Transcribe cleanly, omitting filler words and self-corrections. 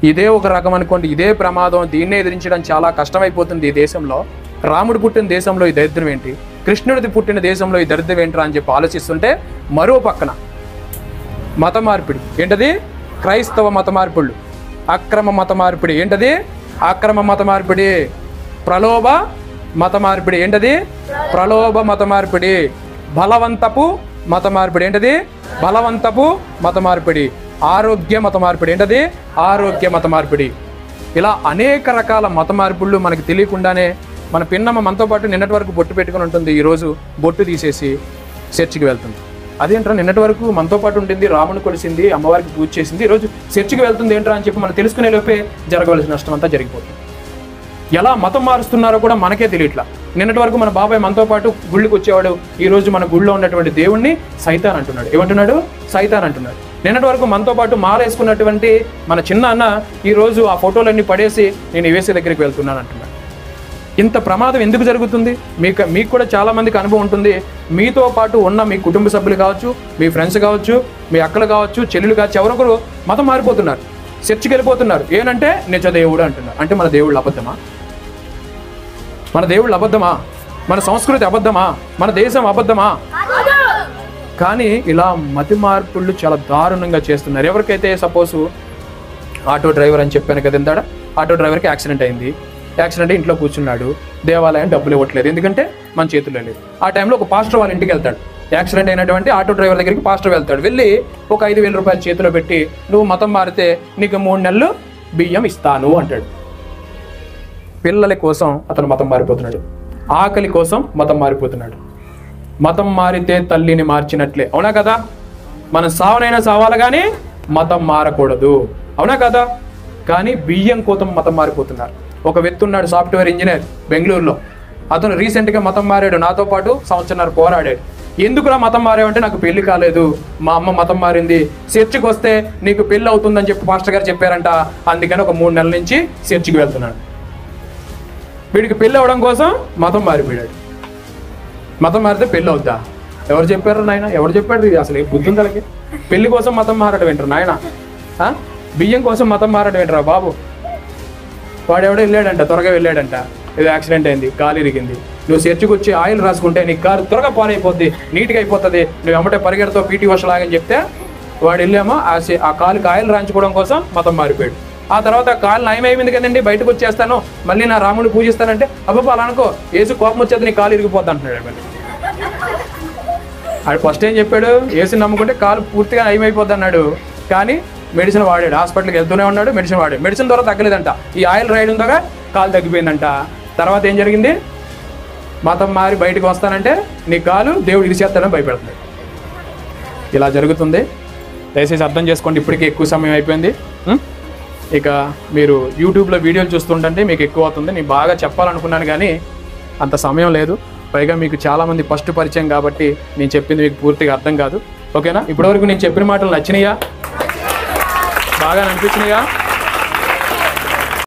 ఇదే ఒక రకం అనుకోండి, ఇదే ప్రమాదం. దీన్నే ఎదిరించడం చాలా కష్టమైపోతుంది ఈ దేశంలో. రాముడు పుట్టిన దేశంలో ఈ దరిద్రం ఏంటి, కృష్ణుడిది పుట్టిన దేశంలో ఈ దరిద్రం ఏంట్రా అని చెప్పి ఆలోచిస్తుంటే మరో పక్కన మత మార్పిడి. ఏంటది? క్రైస్తవ మత మార్పిళ్ళు, అక్రమ మత మార్పిడి. ఏంటది? అక్రమ మత మార్పిడి. ప్రలోభ మత మార్పిడి. ఏంటది? ప్రలోభ మత మార్పిడి. బలవంతపు మత మార్పిడి. ఏంటది? బలవంతపు మత మార్పిడి. ఆరోగ్య మత మార్పిడి. ఏంటది? ఆరోగ్య మత మార్పిడి. ఇలా అనేక రకాల మత మార్పుళ్ళు మనకి తెలియకుండానే మన పిన్నమ్మ మనతో పాటు నిన్నటి వరకు బొట్టు పెట్టుకుని ఉంటుంది, ఈరోజు బొట్టు తీసేసి చర్చికి వెళ్తుంది. అదేంట్రా, నిన్నటి వరకు మనతో పాటు ఉంటుంది, రాముని కొలిసింది, అమ్మవారికి పూజ చేసింది, ఈరోజు చర్చికి వెళ్తుంది ఏంట్రా అని చెప్పి మనం తెలుసుకునే లోపే జరగవలసిన నష్టం అంతా జరిగిపోతుంది. ఎలా మతం మారుస్తున్నారో కూడా మనకే తెలియట్లా. నిన్నటి వరకు మన బాబాయ్ మనతో పాటు గుళ్ళకి వచ్చేవాడు, ఈరోజు మన గుళ్ళో ఉన్నటువంటి దేవుణ్ణి సైతాన్ అంటున్నాడు. ఏమంటున్నాడు? సైతాన్ అంటున్నాడు. నిన్నటి వరకు మనతో పాటు మారేసుకున్నటువంటి మన చిన్న అన్న ఈరోజు ఆ ఫోటోలన్నీ పడేసి నేను వేసే దగ్గరికి వెళ్తున్నాను అంటున్నాడు. ఇంత ప్రమాదం ఎందుకు జరుగుతుంది? మీకు కూడా చాలా మందికి అనుభవం ఉంటుంది. మీతో పాటు ఉన్న మీ కుటుంబ సభ్యులు కావచ్చు, మీ ఫ్రెండ్స్ కావచ్చు, మీ అక్కలు కావచ్చు, చెల్లెలు కావచ్చు, ఎవరొకరు మతం మారిపోతున్నారు, చర్చికి వెళ్ళిపోతున్నారు. ఏంటంటే నిజ దేవుడు అంటున్నారు. అంటే మన దేవుళ్ళు అబద్ధమా? మన దేవుళ్ళు అబద్ధమా? మన సంస్కృతి అబద్ధమా? మన దేశం అబద్ధమా? కానీ ఇలా మతి మార్పుళ్ళు చాలా దారుణంగా చేస్తున్నారు. ఎవరికైతే సపోజ్ ఆటో డ్రైవర్ అని చెప్పాను కదా ఇందాడ, ఆటో డ్రైవర్కి యాక్సిడెంట్ అయింది. యాక్సిడెంట్ ఇంట్లో కూర్చున్నాడు, దేవాలయం డబ్బులు ఇవ్వట్లేదు, ఎందుకంటే మన చేతుల్లో లేదు. ఆ టైంలో ఒక పాస్టర్ వాళ్ళ ఇంటికి వెళ్తాడు. యాక్సిడెంట్ అయినటువంటి ఆటో డ్రైవర్ దగ్గరికి పాస్టర్ వెళ్తాడు. వెళ్ళి ఒక 5,000 రూపాయలు చేతిలో పెట్టి, నువ్వు మతం మారితే నీకు 3 నెలలు బియ్యం ఇస్తాను అంటాడు. పిల్లల కోసం అతను మతం మారిపోతున్నాడు, ఆకలి కోసం మతం మారిపోతున్నాడు. మతం మారితే తల్లిని మార్చినట్లే, అవునా కదా? మనం సావనైనా సావాలి కానీ మతం మారకూడదు, అవునా కదా? కానీ బియ్యం కోసం మతం మారిపోతున్నారు. ఒక వ్యక్తి ఉన్నాడు, సాఫ్ట్వేర్ ఇంజనీర్ బెంగళూరులో. అతను రీసెంట్గా మతం మారాడు, నాతో పాటు సంవత్సరాలు పోరాడాడు. ఎందుకురా మతం మారావంటే నాకు పెళ్లి కాలేదు, మా అమ్మ మతం మారింది, చర్చికి వస్తే నీకు పెళ్లి అవుతుందని చెప్పి పాస్టర్ గారు చెప్పారంట, అందుకని ఒక 3 నెలల నుంచి చర్చికి వెళ్తున్నాడు. వీడికి పెళ్ళి అవ్వడం కోసం మతం మారిపోయాడు. మతం మారితే పెళ్ళి అవుద్దా? ఎవరు చెప్పారు నాయన? ఎవరు చెప్పాడు? అసలు ఏ బుద్ధి ఉందలకి? పెళ్లి కోసం మతం మారడం ఏంటారు నాయన? బియ్యం కోసం మతం మారడం ఏంటరా బాబు? వాడెవడో వెళ్ళాడంట, త్వరగా వెళ్ళాడంట, ఏదో యాక్సిడెంట్ అయింది, కాలు ఇరిగింది. నువ్వు చర్చికి వచ్చి ఆయిల్ రాసుకుంటే నీ కారు త్వరగా పాలైపోద్ది, నీట్గా అయిపోతుంది, నువ్వు ఎమ్మటే పరిగెడతావు పీటీ వర్ష లాగని చెప్తే వాడు వెళ్ళామో ఆ కాలుకి ఆయిల్ రాయించుకోవడం కోసం మతం మారిపోయాడు. ఆ తర్వాత కాలు నయం అయిపోయింది కదండి, బయటకు వచ్చేస్తాను, మళ్ళీ నా రాముడిని పూజిస్తానంటే అబ్బా అలా అనుకో, ఏసు కోపం వచ్చేది నీ కాలు ఇరిగిపోద్ది అంటున్నాడు. మళ్ళీ ఆడు ఫస్ట్ ఏం చెప్పాడు? ఏసుని నమ్ముకుంటే కాలు పూర్తిగా నయం అయిపోద్ది అన్నాడు. కానీ మెడిసిన్ వాడాడు, హాస్పిటల్కి వెళ్తూనే ఉన్నాడు, మెడిసిన్ వాడాడు. మెడిసిన్ ద్వారా తగ్గలేదంట, ఈ ఆయిల్ రాయడం ద్వారా కాలు తగ్గిపోయిందంట. తర్వాత ఏం జరిగింది? మతం మారి బయటకు వస్తానంటే నీ కాలు దేవుడు ఇరిచేస్తాడని భయపెడుతుంది. ఇలా జరుగుతుంది. దయచేసి అర్థం చేసుకోండి. ఇప్పటికీ ఎక్కువ సమయం అయిపోయింది. ఇక మీరు యూట్యూబ్లో వీడియోలు చూస్తుంటే మీకు ఎక్కువ అవుతుంది. నేను బాగా చెప్పాలనుకున్నాను కానీ అంత సమయం లేదు. పైగా మీకు చాలామంది ఫస్ట్ పరిచయం కాబట్టి నేను చెప్పింది మీకు పూర్తిగా అర్థం కాదు. ఓకేనా? ఇప్పటివరకు నేను చెప్పిన మాటలు నచ్చినాయా? బాగా అనిపించినాయా?